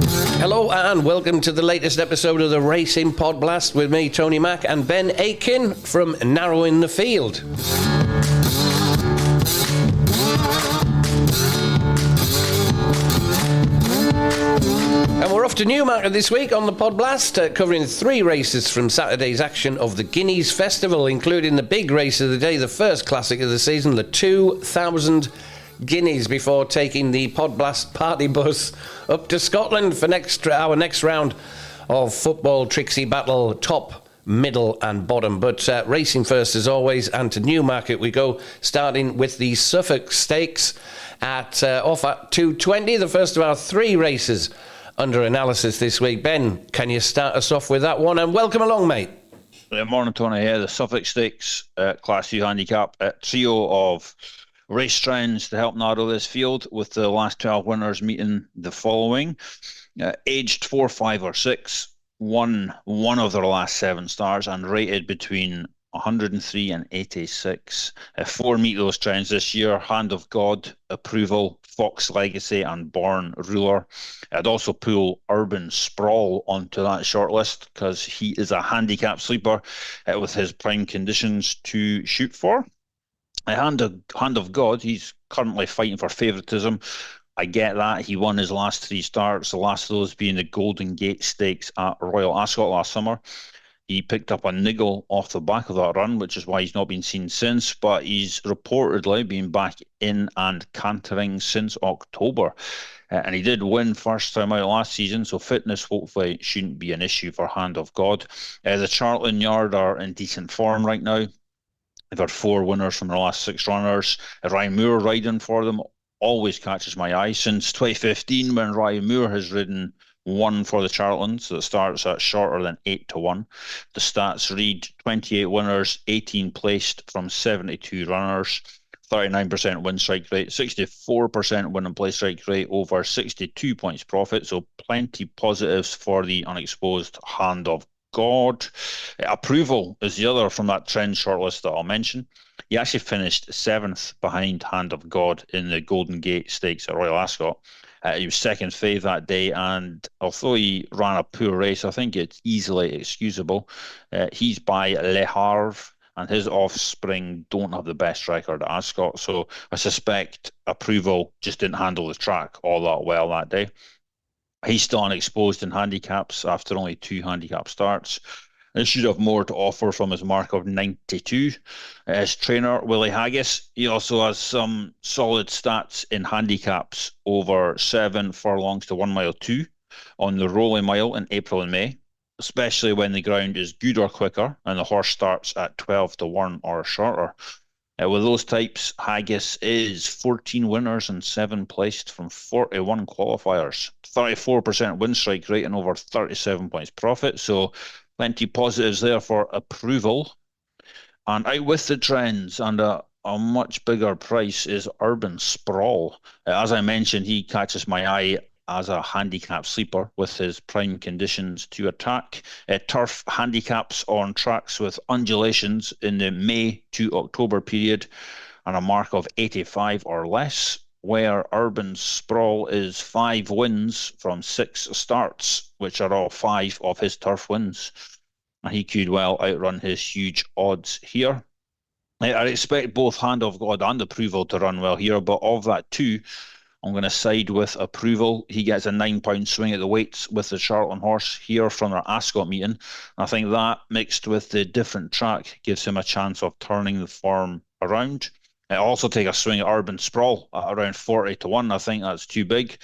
Hello and welcome to the latest episode of the Racing Pod Blast with me, Tony Mack, and Ben Aiken from Narrowing the Field. And we're off to Newmarket this week on the Pod Blast, covering 3 races from Saturday's action of the Guineas Festival, including the big race of the day, the first classic of the season, the 2,000 Guineas, before taking the Pod Blast party bus up to Scotland for our next round of Football Trixie Battle, top, middle and bottom. But racing first as always, and to Newmarket we go, starting with the Suffolk Stakes off at 2:20, the first of our 3 races under analysis this week. Ben, can you start us off with that one? And welcome along, mate. Morning, Tony. Here, the Suffolk Stakes Class 2 Handicap, a trio of race trends to help narrow this field, with the last 12 winners meeting the following. Aged 4, 5 or 6, won one of their last 7 starts and rated between 103 and 86. 4 meet those trends this year: Hand of God, Approval, Fox Legacy and Born Ruler. I'd also pull Urban Sprawl onto that shortlist because he is a handicap sleeper with his prime conditions to shoot for. Hand of God, he's currently fighting for favouritism. I get that. He won his last 3 starts, the last of those being the Golden Gate Stakes at Royal Ascot last summer. He picked up a niggle off the back of that run, which is why he's not been seen since, but he's reportedly been back in and cantering since October. And he did win first time out last season, so fitness hopefully shouldn't be an issue for Hand of God. The Charlton Yard are in decent form right now. They've had 4 winners from their last 6 runners. Ryan Moore riding for them always catches my eye. Since 2015, when Ryan Moore has ridden 1 for the Charltons, that starts at shorter than 8-1. The stats read 28 winners, 18 placed from 72 runners, 39% win strike rate, 64% win and play strike rate, over 62 points profit. So plenty positives for the unexposed Hand of God. Approval is the other from that trend shortlist that I'll mention. He actually finished 7th behind Hand of God in the Golden Gate Stakes at Royal Ascot. He was second fave that day, and although he ran a poor race, I think it's easily excusable. He's by Le Havre, and his offspring don't have the best record at Ascot, so I suspect Approval just didn't handle the track all that well that day. He's still unexposed in handicaps after only 2 handicap starts. He should have more to offer from his mark of 92. His trainer, Willie Haggis, he also has some solid stats in handicaps over 7 furlongs to 1 mile 2 on the rolling mile in April and May, especially when the ground is good or quicker and the horse starts at 12-1 or shorter. With those types, Haggis is 14 winners and 7 placed from 41 qualifiers, 34% win strike rate and over 37 points profit. So plenty positives there for Approval. And out with the trends and a much bigger price is Urban Sprawl. As I mentioned, he catches my eye as a handicap sleeper with his prime conditions to attack. Turf handicaps on tracks with undulations in the May to October period and a mark of 85 or less, where Urban Sprawl is 5 wins from 6 starts, which are all 5 of his turf wins. And he could well outrun his huge odds here. I expect both Hand of God and Approval to run well here, but of that 2, I'm going to side with Approval. He gets a £9 swing at the weights with the Charlton horse here from their Ascot meeting. I think that, mixed with the different track, gives him a chance of turning the form around. I also take a swing at Urban Sprawl at around 40-1. I think that's too big.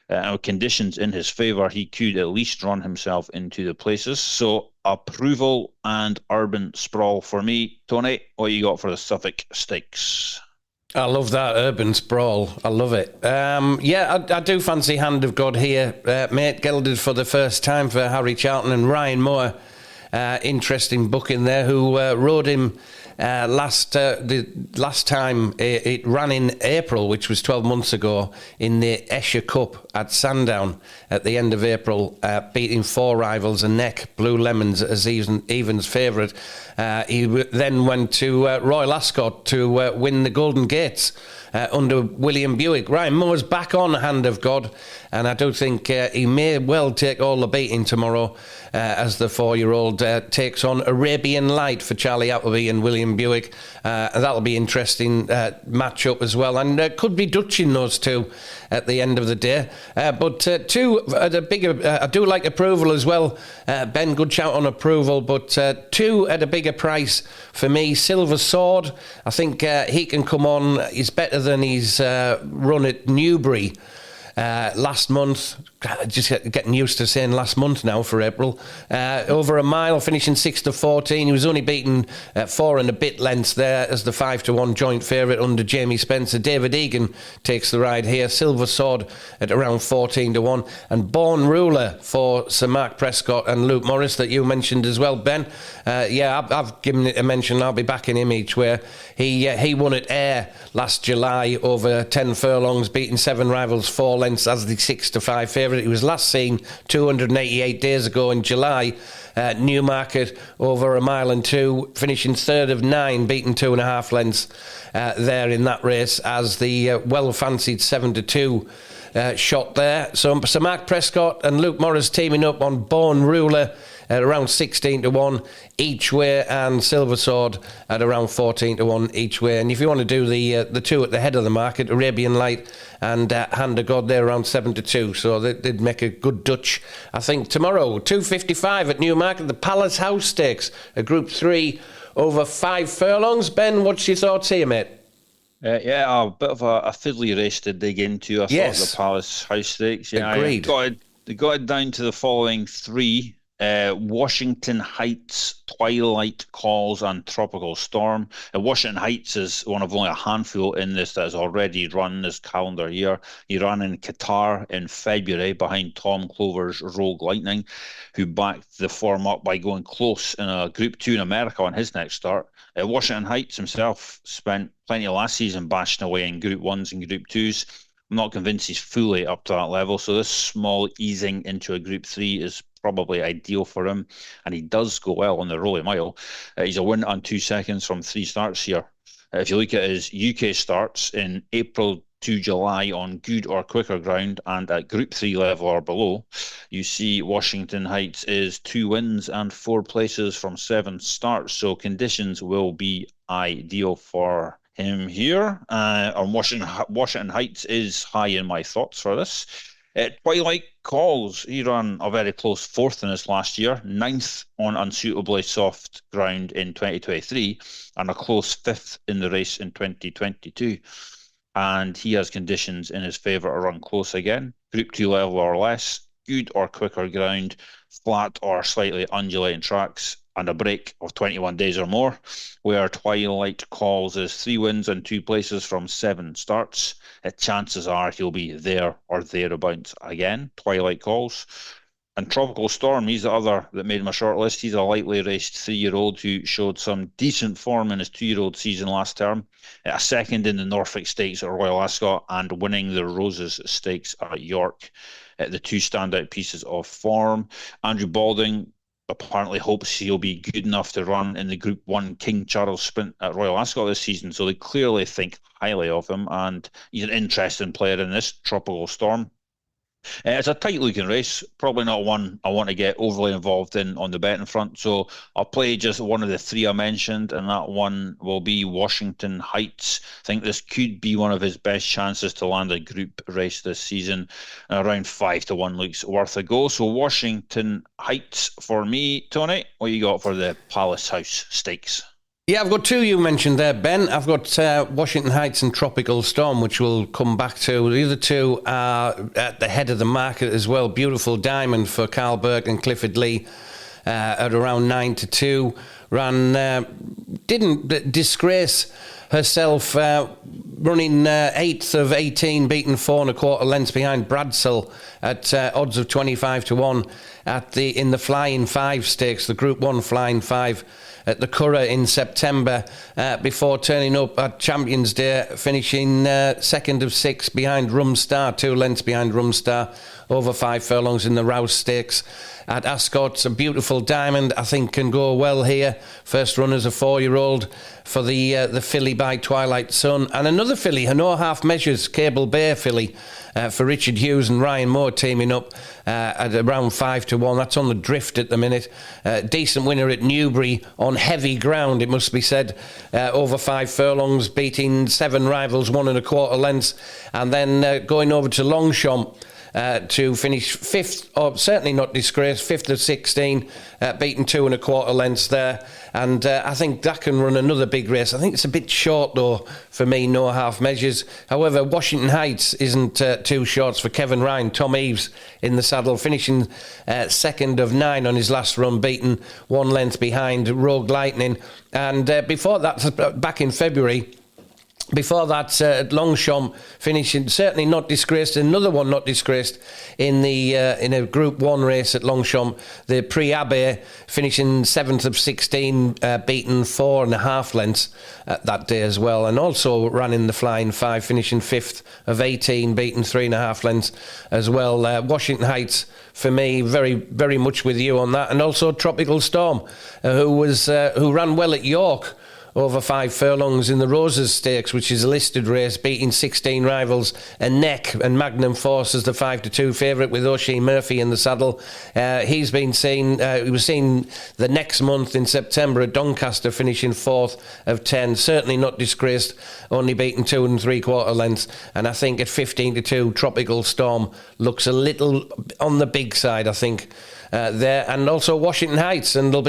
With conditions in his favour, he could at least run himself into the places. So Approval and Urban Sprawl for me. Tony, what you got for the Suffolk Stakes? I love that Urban Sprawl. I love it. I do fancy Hand of God here. Mate gelded for the first time for Harry Charlton and Ryan Moore. Interesting booking there, who rode him the last time it ran in April, which was 12 months ago, in the Esher Cup at Sandown at the end of April, beating 4 rivals and neck, Blue Lemons as Evans' favourite. He then went to Royal Ascot to win the Golden Gates under William Buick. Ryan Moore's back on Hand of God, and I do think he may well take all the beating tomorrow as the 4-year-old takes on Arabian Light for Charlie Appleby and William Buick. That'll be interesting match-up as well, and could be Dutch in those two at the end of the day. But two at a bigger... I do like approval as well. Ben, good shout on approval, but two at a bigger price for me. Silver Sword, I think he can come on. He's better than his run at Newbury last month. Just getting used to saying last month now for April. Over a mile, finishing 6-14. He was only beaten 4 and a bit lengths there as the 5-1 joint favourite under Jamie Spencer. David Egan takes the ride here. Silver Sword at around 14-1. And Born Ruler for Sir Mark Prescott and Luke Morris that you mentioned as well, Ben. I've given it a mention. I'll be backing him each way. He won at Ayr last July over 10 furlongs, beating 7 rivals 4 lengths as the 6-5 favourite. He was last seen 288 days ago in July. Newmarket over a mile and 2, finishing 3rd of 9, beating 2.5 lengths there in that race as the well-fancied 7-2 shot there. So Sir Mark Prescott and Luke Morris teaming up on Born Ruler at around 16-1 each way, and Silver Sword at around 14-1 each way. And if you want to do the two at the head of the market, Arabian Light and Hand of God, they're around 7-2. So they'd make a good Dutch. I think tomorrow, 2:55 at Newmarket, the Palace House Stakes, a Group 3 over 5 furlongs. Ben, what's your thoughts here, mate? A bit of a fiddly race to dig into. I thought the Palace House Stakes. Yeah, agreed. They got it down to the following 3. Washington Heights, Twilight Calls and Tropical Storm. Washington Heights is one of only a handful in this that has already run this calendar year. He ran in Qatar in February behind Tom Clover's Rogue Lightning, who backed the form up by going close in a Group 2 in America on his next start. Washington Heights himself spent plenty of last season bashing away in Group 1s and Group 2s. I'm not convinced he's fully up to that level, so this small easing into a Group 3 is probably ideal for him, and he does go well on the Rolly Mile. He's a win on 2 seconds from 3 starts here. If you look at his UK starts in April to July on good or quicker ground and at Group 3 level or below, you see Washington Heights is 2 wins and 4 places from 7 starts, so conditions will be ideal for him here. On Washington Heights is high in my thoughts for this. Twilight Calls, he ran a very close 4th in his last year, 9th on unsuitably soft ground in 2023, and a close 5th in the race in 2022. And he has conditions in his favour to run close again, Group 2 level or less, good or quicker ground, flat or slightly undulating tracks, and a break of 21 days or more, where Twilight Calls is 3 wins and 2 places from 7 starts. Chances are he'll be there or thereabouts again, Twilight Calls. And Tropical Storm, he's the other that made my short list. He's a lightly raced 3-year-old who showed some decent form in his 2-year-old season last term. A second in the Norfolk Stakes at Royal Ascot and winning the Roses Stakes at York. The 2 standout pieces of form. Andrew Balding apparently hopes he'll be good enough to run in the Group 1 King Charles Sprint at Royal Ascot this season, so they clearly think highly of him, and he's an interesting player in this Tropical Storm. It's a tight-looking race, probably not one I want to get overly involved in on the betting front, so I'll play just one of the 3 I mentioned, and that one will be Washington Heights. I think this could be one of his best chances to land a group race this season. Around 5-1 looks worth a go. So Washington Heights for me. Tony, what you got for the Palace House Stakes? Yeah, I've got 2 you mentioned there, Ben. I've got Washington Heights and Tropical Storm, which we'll come back to. The other 2 are at the head of the market as well. Beautiful Diamond for Carl Burke and Clifford Lee at around 9-2. Didn't disgrace herself running 8th of 18, beaten 4 1/4 lengths behind Bradsell at odds of 25 to 1 in the Flying 5 stakes, the Group 1 Flying 5 at the Curragh in September, before turning up at Champions Day, finishing 2nd of 6 behind Rumstar, 2 lengths behind Rumstar, over 5 furlongs in the Rouse Stakes at Ascot. A beautiful diamond, I think, can go well here. First runner's a 4-year-old for the filly by Twilight Sun. And another filly, No Half Measures, Cable Bay filly, for Richard Hughes and Ryan Moore teaming up at around 5 to 1. That's on the drift at the minute. Decent winner at Newbury on heavy ground, it must be said. Over 5 furlongs, beating 7 rivals, 1 1/4 lengths. And then going over to Longchamp, to finish 5th, or certainly not disgraced, 5th of 16, beaten 2 1/4 lengths there. And I think that can run another big race. I think it's a bit short, though, for me, No Half Measures. However, Washington Heights isn't too short for Kevin Ryan. Tom Eves in the saddle, finishing 2nd of 9 on his last run, beaten 1 length behind Rogue Lightning. And before that, back in February, before that, Longchamp finishing certainly not disgraced. Another one not disgraced in the in a Group 1 race at Longchamp. The Prix Abbey finishing 7th of 16, beaten 4 1/2 lengths that day as well. And also ran in the Flying 5, finishing 5th of 18, beaten 3 1/2 lengths as well. Washington Heights, for me, very, very much with you on that. And also Tropical Storm, who ran well at York, over 5 furlongs in the Roses Stakes, which is a listed race, beating 16 rivals, and Neck and Magnum Force as the 5 to 2 favourite with O'Shea Murphy in the saddle. He's been seen, he was seen the next month in September at Doncaster, finishing 4th of 10, certainly not disgraced, only beaten 2 3/4 lengths. And I think at 15 to 2, Tropical Storm looks a little on the big side, I think, there. And also Washington Heights, and they'll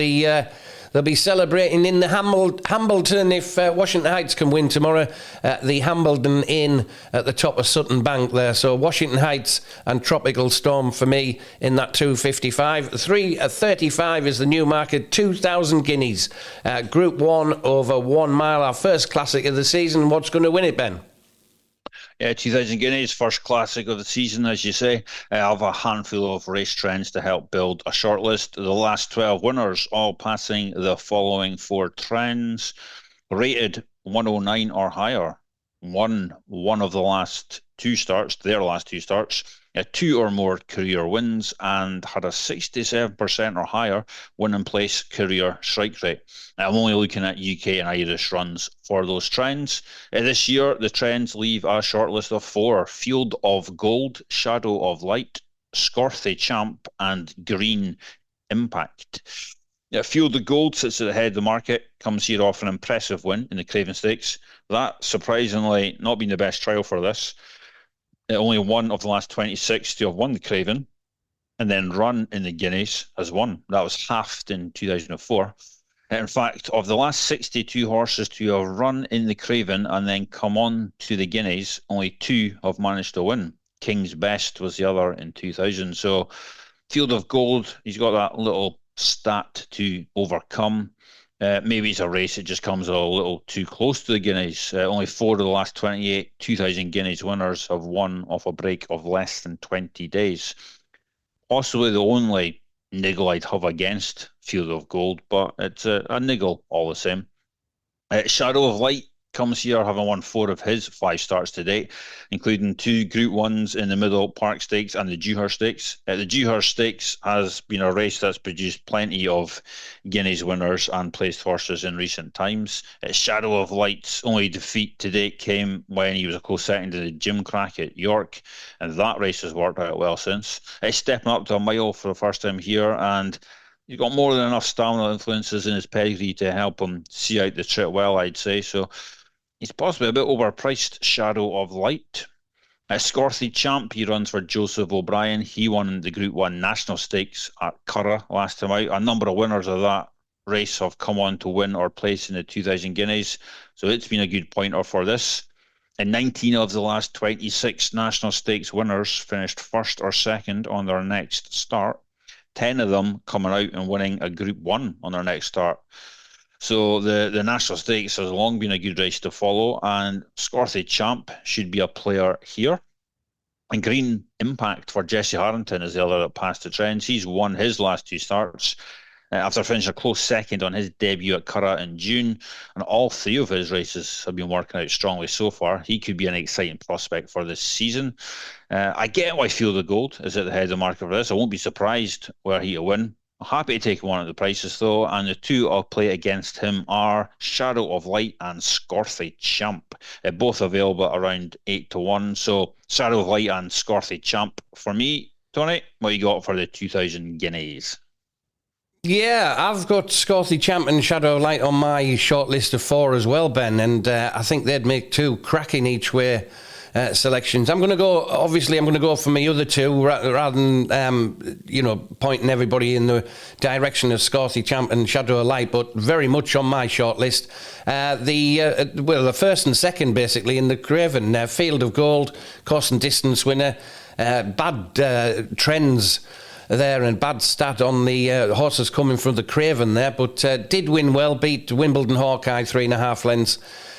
be celebrating in the Hambleton if Washington Heights can win tomorrow at the Hambleton Inn at the top of Sutton Bank there. So Washington Heights and Tropical Storm for me in that 255. 3:35 is the Newmarket, 2,000 guineas. Group 1 over 1 mile, our first classic of the season. What's going to win it, Ben? Yeah, 2,000 guineas, first classic of the season, as you say. I have a handful of race trends to help build a shortlist. The last 12 winners, all passing the following 4 trends. Rated 109 or higher. Won one of the last 2 starts, their last 2 starts. 2 or more career wins, and had a 67% or higher win-in-place career strike rate. I'm only looking at UK and Irish runs for those trends. This year, the trends leave a shortlist of 4. Field of Gold, Shadow of Light, Scorthy Champ, and Green Impact. Field of Gold sits at the head of the market, comes here off an impressive win in the Craven Stakes. That, surprisingly, not been the best trial for this. Only one of the last 26 to have won the Craven, and then run in the Guineas has won. That was halved in 2004. In fact, of the last 62 horses to have run in the Craven and then come on to the Guineas, only 2 have managed to win. King's Best was the other in 2000. So Field of Gold, he's got that little stat to overcome. Maybe it's a race that just comes a little too close to the Guineas. Only 4 of the last 28 2,000 Guineas winners have won off a break of less than 20 days. Possibly the only niggle I'd have against Field of Gold, but it's a niggle all the same. Shadow of Light comes here having won 4 of his 5 starts to date, including 2 Group 1s in the Middle Park Stakes and the Dewhurst Stakes. The Dewhurst Stakes has been a race that's produced plenty of Guineas winners and placed horses in recent times. Shadow of Light's only defeat to date came when he was a close second to the Jim Crack at York, and that race has worked out well since. He's stepping up to a mile for the first time here, and he's got more than enough stamina influences in his pedigree to help him see out the trip well, I'd say. So he's possibly a bit overpriced, Shadow of Light. Scorthy Champ, he runs for Joseph O'Brien. He won the Group 1 National Stakes at Curragh last time out. A number of winners of that race have come on to win or place in the 2,000 Guineas. So it's been a good pointer for this. And 19 of the last 26 National Stakes winners finished first or second on their next start. 10 of them coming out and winning a Group 1 on their next start. So the National Stakes has long been a good race to follow, and Scorthy Champ should be a player here. And Green Impact for Jesse Harrington is the other that passed the trends. He's won his last 2 starts after finishing a close second on his debut at Curragh in June. And all 3 of his races have been working out strongly so far. He could be an exciting prospect for this season. I get why Field of Gold is at the head of the market for this. I won't be surprised were he to win. Happy to take one of the prices though, and the 2 I'll play against him are Shadow of Light and Scorthy Champ. Both available around 8-1. So Shadow of Light and Scorthy Champ for me. Tony, what you got for the 2,000 guineas? Yeah, I've got Scorthy Champ and Shadow of Light on my short list of 4 as well, Ben, and I think they'd make 2 cracking each way selections. I'm going to go for my other 2 rather than pointing everybody in the direction of Scorthy Champ and Shadow of Light, but very much on my short list. The first and second basically in the Craven, Field of Gold, course and distance winner, bad trends there and bad stat on the horses coming from the Craven there, but did win well, beat Wimbledon Hawkeye 3.5 lengths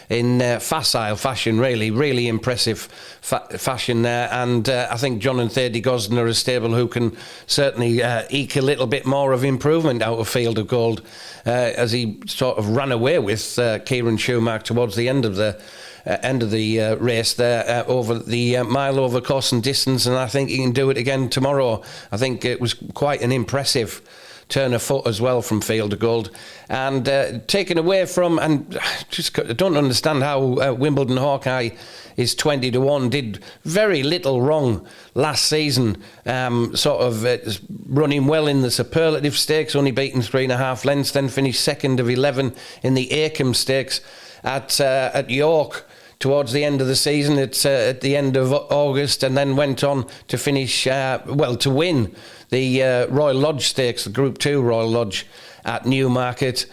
in facile fashion, really impressive fashion there. And I think John and Thady Gosden are a stable who can certainly eke a little bit more of improvement out of Field of Gold as he sort of ran away with Kieran Schumacher towards the end of the race there over the mile over course and distance, and I think he can do it again tomorrow. I think it was quite an impressive turn of foot as well from Field of Gold, and taken away from, and just don't understand how Wimbledon Hawkeye is 20-1, did very little wrong last season, running well in the Superlative Stakes, only beaten 3.5 lengths, then finished second of 11 in the Acomb Stakes at York towards the end of the season. It's at the end of August, and then went on to finish, to win the Royal Lodge Stakes, the Group 2 Royal Lodge at Newmarket.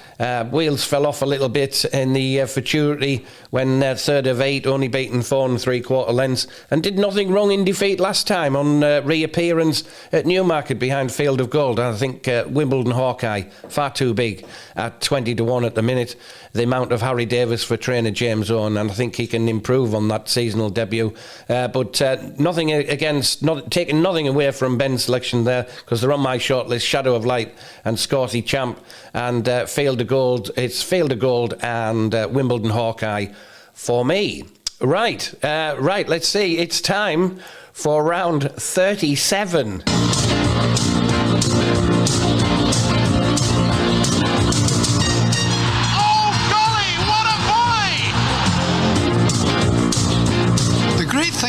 Wheels fell off a little bit in the Futurity when third of 8, only beaten 4 3/4 lengths, and did nothing wrong in defeat last time on reappearance at Newmarket behind Field of Gold. I think Wimbledon Hawkeye, far too big at 20-1 at the minute. The amount of Harry Davis for trainer James Owen, and I think he can improve on that seasonal debut. But taking nothing away from Ben's selection there, because they're on my shortlist: Shadow of Light and Scorthy Champ, and Field of Gold. It's Field of Gold and Wimbledon Hawkeye for me. Right. Let's see. It's time for round 37.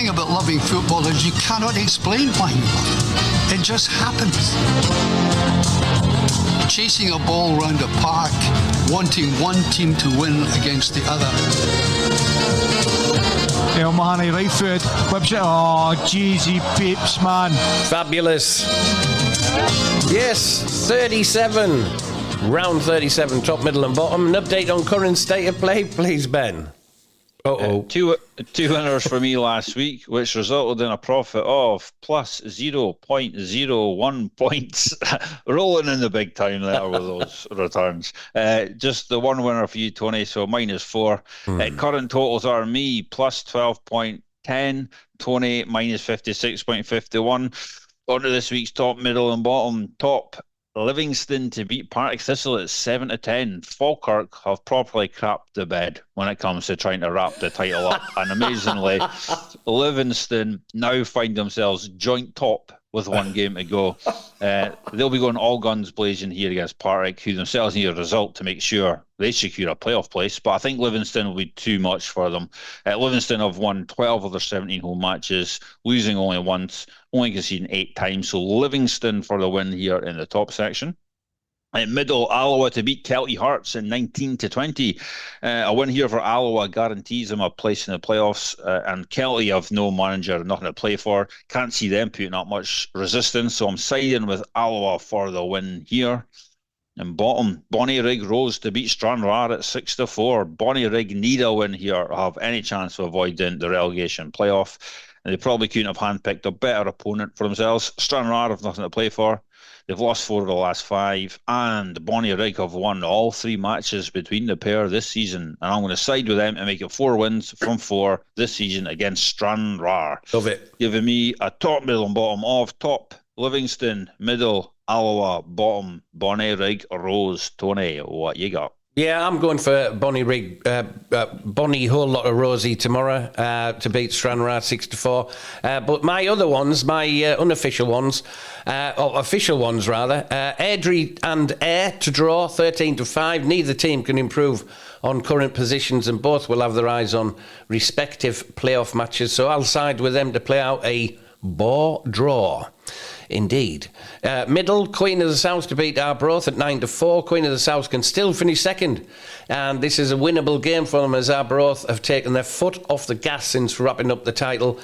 About loving football is you cannot explain why you love it. It just happens. Chasing a ball round a park, wanting one team to win against the other. El Mahoney right foot, whips it. Oh, JEEZY Peeps, man. Fabulous. Yes, 37. Round 37, top, middle and bottom. An update on current state of play, please, Ben. Two winners for me last week, which resulted in a profit of plus 0.01 points. Rolling in the big time there with those returns. Just the one winner for you, Tony, so -4. Current totals are me plus 12.10, Tony minus 56.51. On to this week's top, middle and bottom. Top, Livingston to beat Partick Thistle at 7-10. Falkirk have properly crapped the bed when it comes to trying to wrap the title up. And amazingly, Livingston now find themselves joint top with one game to go. They'll be going all guns blazing here against Partick, who themselves need a result to make sure they secure a playoff place. But I think Livingston will be too much for them. Livingston have won 12 of their 17 home matches, losing only once, only conceding 8 times. So Livingston for the win here in the top section. In middle, Alloa to beat Kelty Hearts in 19-20. A win here for Alloa guarantees them a place in the playoffs, and Kelty have no manager, nothing to play for. Can't see them putting up much resistance, so I'm siding with Alloa for the win here. In bottom, Bonnyrigg Rose to beat Stranraer at 6-4. Bonnyrigg need a win here to have any chance of avoiding the relegation playoff, and they probably couldn't have handpicked a better opponent for themselves. Stranraer have nothing to play for. They've lost 4 of the last 5, and Bonnie Rig have won all 3 matches between the pair this season. And I'm going to side with them and make it 4 wins from 4 this season against Stranraer. Love it. Giving me a top, middle, and bottom of top Livingston, middle Alloa, bottom Bonnie Rig, Rose. Tony, what you got? Yeah, I'm going for Bonnie Rig, Bonnie whole lot of Rosie tomorrow to beat Stranraer 6-4. But my other ones, my unofficial ones, or official ones rather, Airdrie and Ayr to draw 13-5. Neither team can improve on current positions, and both will have their eyes on respective playoff matches. So I'll side with them to play out a bore draw. Indeed. Middle, Queen of the South to beat Arbroath at 9-4. Queen of the South can still finish second, and this is a winnable game for them as Arbroath have taken their foot off the gas since wrapping up the title.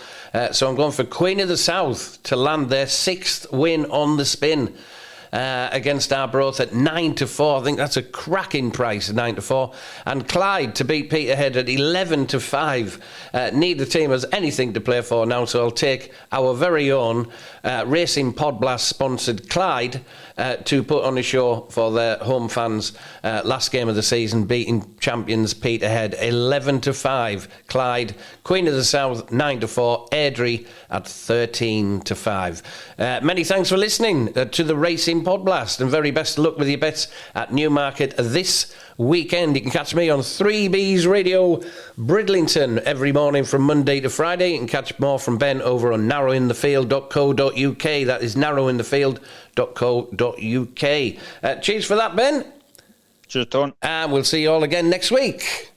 So I'm going for Queen of the South to land their 6th win on the spin against Arbroath at 9-4. I think that's a cracking price, 9-4. And Clyde to beat Peterhead at 11-5. Neither team has anything to play for now, so I'll take our very own Racing Podblast sponsored Clyde to put on a show for their home fans. Last game of the season, beating champions Peterhead 11-5. Clyde, Queen of the South 9-4. Airdrie at 13-5. Many thanks for listening to the Racing Podblast, and very best of luck with your bets at Newmarket this weekend. You can catch me on 3B's Radio Bridlington every morning from Monday to Friday. You can catch more from Ben over on narrowinthefield.co.uk. That is narrowinthefield.co.uk. Cheers for that, Ben. Cheers, Ton. And we'll see you all again next week.